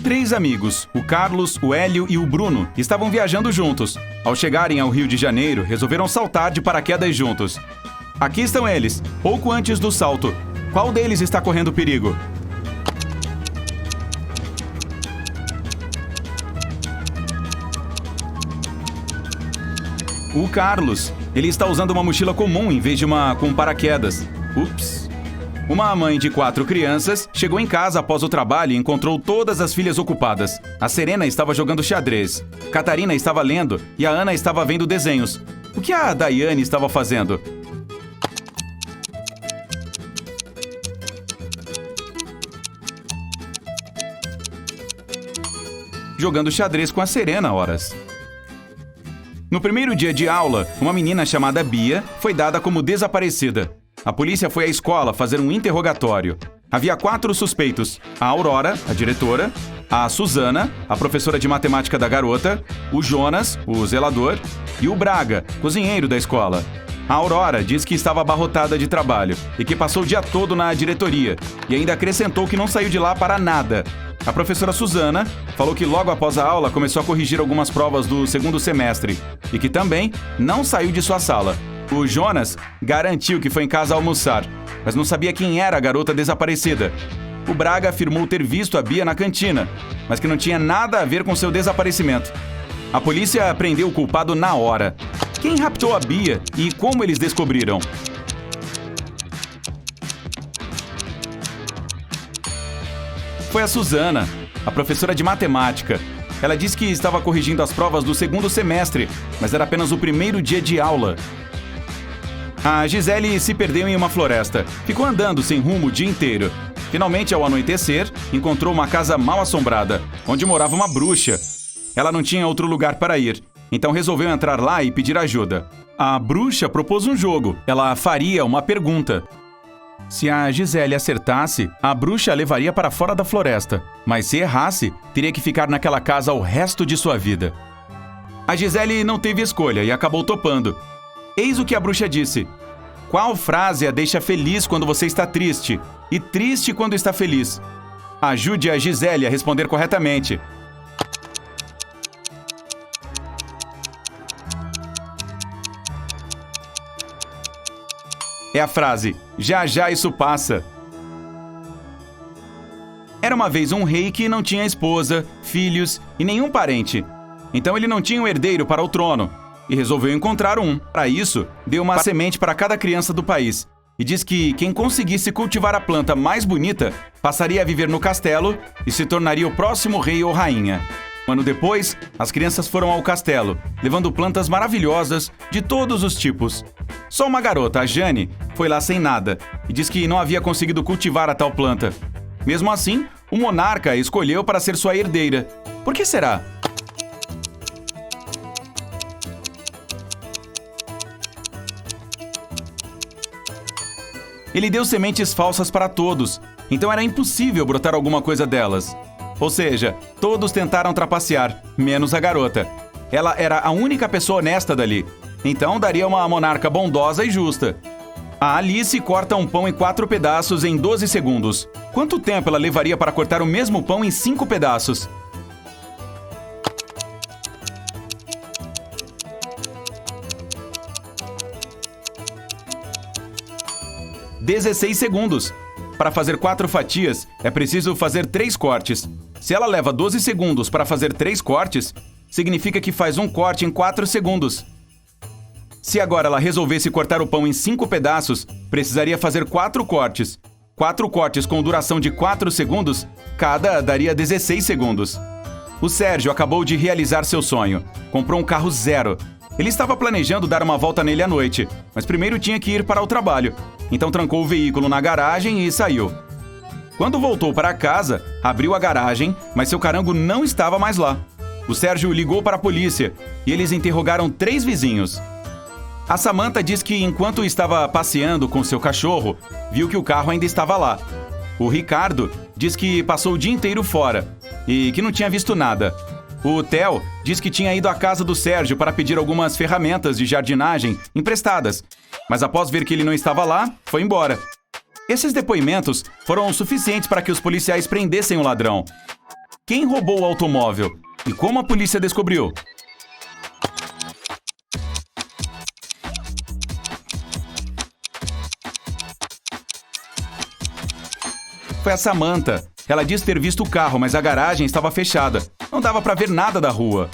3 amigos, o Carlos, o Hélio e o Bruno, estavam viajando juntos. Ao chegarem ao Rio de Janeiro, resolveram saltar de paraquedas juntos. Aqui estão eles, pouco antes do salto. Qual deles está correndo perigo? O Carlos. Ele está usando uma mochila comum em vez de uma com paraquedas. Ups. Uma mãe de 4 crianças chegou em casa após o trabalho e encontrou todas as filhas ocupadas. A Serena estava jogando xadrez. Catarina estava lendo e a Ana estava vendo desenhos. O que a Daiane estava fazendo? Jogando xadrez com a Serena, horas. No primeiro dia de aula, uma menina chamada Bia foi dada como desaparecida. A polícia foi à escola fazer um interrogatório. Havia 4 suspeitos: a Aurora, a diretora, a Suzana, a professora de matemática da garota, o Jonas, o zelador, e o Braga, cozinheiro da escola. A Aurora diz que estava abarrotada de trabalho e que passou o dia todo na diretoria, e ainda acrescentou que não saiu de lá para nada. A professora Suzana falou que logo após a aula começou a corrigir algumas provas do 2º semestre e que também não saiu de sua sala. O Jonas garantiu que foi em casa almoçar, mas não sabia quem era a garota desaparecida. O Braga afirmou ter visto a Bia na cantina, mas que não tinha nada a ver com seu desaparecimento. A polícia prendeu o culpado na hora. Quem raptou a Bia e como eles descobriram? Foi a Suzana, a professora de matemática. Ela disse que estava corrigindo as provas do 2º semestre, mas era apenas o primeiro dia de aula. A Gisele se perdeu em uma floresta. Ficou andando sem rumo o dia inteiro. Finalmente, ao anoitecer, encontrou uma casa mal assombrada, onde morava uma bruxa. Ela não tinha outro lugar para ir, então resolveu entrar lá e pedir ajuda. A bruxa propôs um jogo. Ela faria uma pergunta. Se a Gisele acertasse, a bruxa a levaria para fora da floresta. Mas se errasse, teria que ficar naquela casa o resto de sua vida. A Gisele não teve escolha e acabou topando. Eis o que a bruxa disse. Qual frase a deixa feliz quando você está triste e triste quando está feliz? Ajude a Gisele a responder corretamente. É a frase, já já isso passa. Era uma vez um rei que não tinha esposa, filhos e nenhum parente. Então ele não tinha um herdeiro para o trono e resolveu encontrar um. Para isso, deu uma semente para cada criança do país e diz que quem conseguisse cultivar a planta mais bonita passaria a viver no castelo e se tornaria o próximo rei ou rainha. Um ano depois, as crianças foram ao castelo, levando plantas maravilhosas de todos os tipos. Só uma garota, a Jane, foi lá sem nada e diz que não havia conseguido cultivar a tal planta. Mesmo assim, o monarca a escolheu para ser sua herdeira. Por que será? Ele deu sementes falsas para todos, então era impossível brotar alguma coisa delas. Ou seja, todos tentaram trapacear, menos a garota. Ela era a única pessoa honesta dali, então daria uma monarca bondosa e justa. A Alice corta um pão em 4 pedaços em 12 segundos. Quanto tempo ela levaria para cortar o mesmo pão em 5 pedaços? (16 segundos. Para fazer 4 fatias, é preciso fazer 3 cortes. Se ela leva 12 segundos para fazer 3 cortes, significa que faz um corte em 4 segundos. Se agora ela resolvesse cortar o pão em 5 pedaços, precisaria fazer 4 cortes. 4 cortes com duração de 4 segundos, cada daria 16 segundos. O Sérgio acabou de realizar seu sonho. Comprou um carro zero. Ele estava planejando dar uma volta nele à noite, mas primeiro tinha que ir para o trabalho. Então trancou o veículo na garagem e saiu. Quando voltou para casa, abriu a garagem, mas seu carango não estava mais lá. O Sérgio ligou para a polícia e eles interrogaram 3 vizinhos. A Samantha diz que enquanto estava passeando com seu cachorro, viu que o carro ainda estava lá. O Ricardo diz que passou o dia inteiro fora e que não tinha visto nada. O Theo diz que tinha ido à casa do Sérgio para pedir algumas ferramentas de jardinagem emprestadas, mas após ver que ele não estava lá, foi embora. Esses depoimentos foram suficientes para que os policiais prendessem o ladrão. Quem roubou o automóvel? E como a polícia descobriu? Foi a Samantha. Ela disse ter visto o carro, mas a garagem estava fechada. Não dava para ver nada da rua.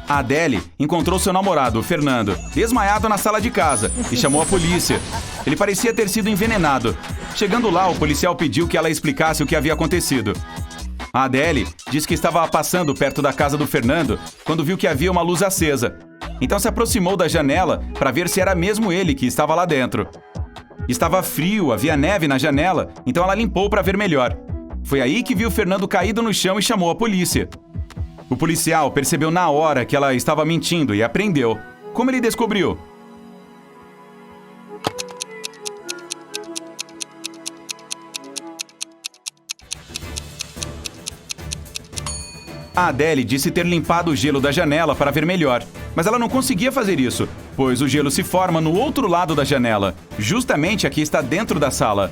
A Adele encontrou seu namorado, Fernando, desmaiado na sala de casa e chamou a polícia. Ele parecia ter sido envenenado. Chegando lá, o policial pediu que ela explicasse o que havia acontecido. A Adele disse que estava passando perto da casa do Fernando quando viu que havia uma luz acesa. Então se aproximou da janela para ver se era mesmo ele que estava lá dentro. Estava frio, havia neve na janela, então ela limpou para ver melhor. Foi aí que viu o Fernando caído no chão e chamou a polícia. O policial percebeu na hora que ela estava mentindo e a prendeu. Como ele descobriu? A Adele disse ter limpado o gelo da janela para ver melhor, mas ela não conseguia fazer isso, pois o gelo se forma no outro lado da janela, justamente aqui está dentro da sala.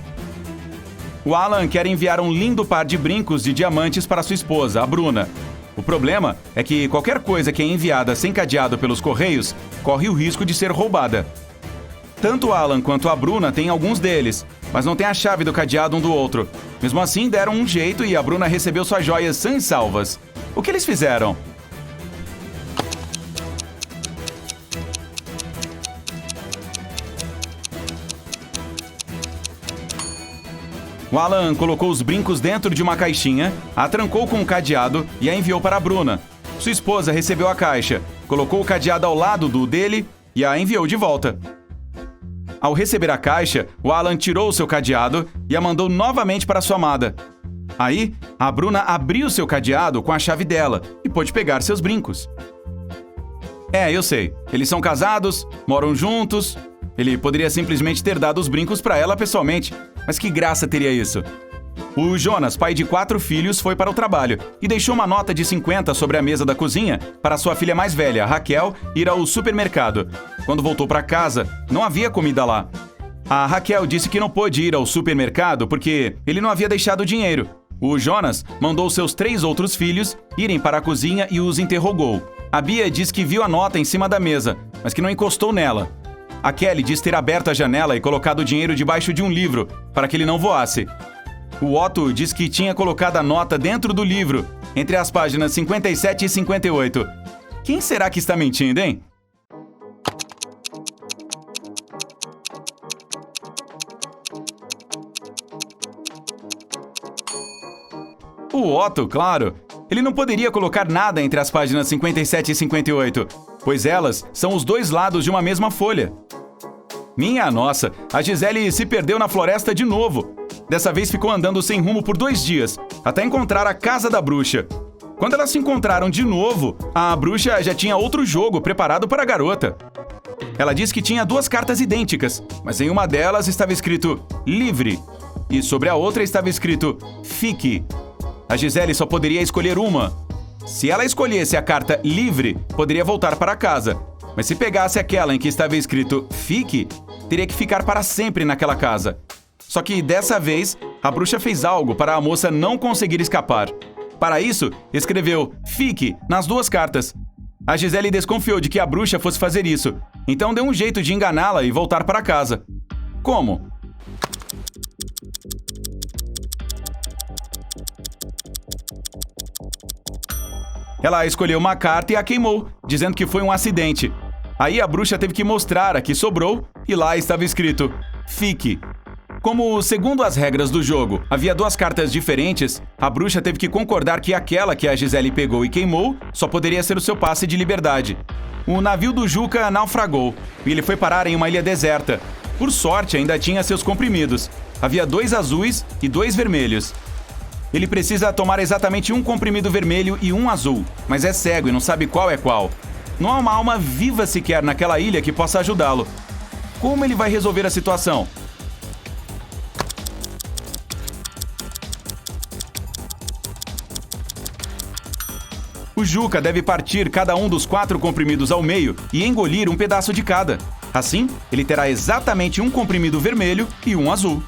O Alan quer enviar um lindo par de brincos de diamantes para sua esposa, a Bruna. O problema é que qualquer coisa que é enviada sem cadeado pelos correios corre o risco de ser roubada. Tanto o Alan quanto a Bruna têm alguns deles, mas não têm a chave do cadeado um do outro. Mesmo assim, deram um jeito e a Bruna recebeu suas joias sãs e salvas. O que eles fizeram? O Alan colocou os brincos dentro de uma caixinha, a trancou com um cadeado e a enviou para a Bruna. Sua esposa recebeu a caixa, colocou o cadeado ao lado do dele e a enviou de volta. Ao receber a caixa, o Alan tirou seu cadeado e a mandou novamente para sua amada. Aí, a Bruna abriu seu cadeado com a chave dela e pôde pegar seus brincos. Eu sei. Eles são casados, moram juntos. Ele poderia simplesmente ter dado os brincos para ela pessoalmente. Mas que graça teria isso? O Jonas, pai de 4 filhos, foi para o trabalho e deixou uma nota de 50 sobre a mesa da cozinha para sua filha mais velha, Raquel, ir ao supermercado. Quando voltou para casa, não havia comida lá. A Raquel disse que não pôde ir ao supermercado porque ele não havia deixado dinheiro. O Jonas mandou seus 3 outros filhos irem para a cozinha e os interrogou. A Bia disse que viu a nota em cima da mesa, mas que não encostou nela. A Kelly diz ter aberto a janela e colocado o dinheiro debaixo de um livro, para que ele não voasse. O Otto diz que tinha colocado a nota dentro do livro, entre as páginas 57 e 58. Quem será que está mentindo, hein? O Otto, claro. Ele não poderia colocar nada entre as páginas 57 e 58, pois elas são os 2 lados de uma mesma folha. Minha nossa, a Gisele se perdeu na floresta de novo. Dessa vez ficou andando sem rumo por 2 dias, até encontrar a casa da bruxa. Quando elas se encontraram de novo, a bruxa já tinha outro jogo preparado para a garota. Ela disse que tinha 2 cartas idênticas, mas em uma delas estava escrito livre e sobre a outra estava escrito fique. A Gisele só poderia escolher uma. Se ela escolhesse a carta livre, poderia voltar para casa. Mas se pegasse aquela em que estava escrito fique, teria que ficar para sempre naquela casa. Só que dessa vez, a bruxa fez algo para a moça não conseguir escapar. Para isso, escreveu fique nas 2 cartas. A Gisele desconfiou de que a bruxa fosse fazer isso, então deu um jeito de enganá-la e voltar para casa. Como? Ela escolheu uma carta e a queimou, dizendo que foi um acidente. Aí a bruxa teve que mostrar a que sobrou e lá estava escrito fique. Como, segundo as regras do jogo, havia 2 cartas diferentes, a bruxa teve que concordar que aquela que a Gisele pegou e queimou só poderia ser o seu passe de liberdade. O navio do Juca naufragou e ele foi parar em uma ilha deserta. Por sorte, ainda tinha seus comprimidos. Havia 2 azuis e 2 vermelhos. Ele precisa tomar exatamente um comprimido vermelho e um azul, mas é cego e não sabe qual é qual. Não há uma alma viva sequer naquela ilha que possa ajudá-lo. Como ele vai resolver a situação? O Juca deve partir cada um dos 4 comprimidos ao meio e engolir um pedaço de cada. Assim, ele terá exatamente um comprimido vermelho e um azul.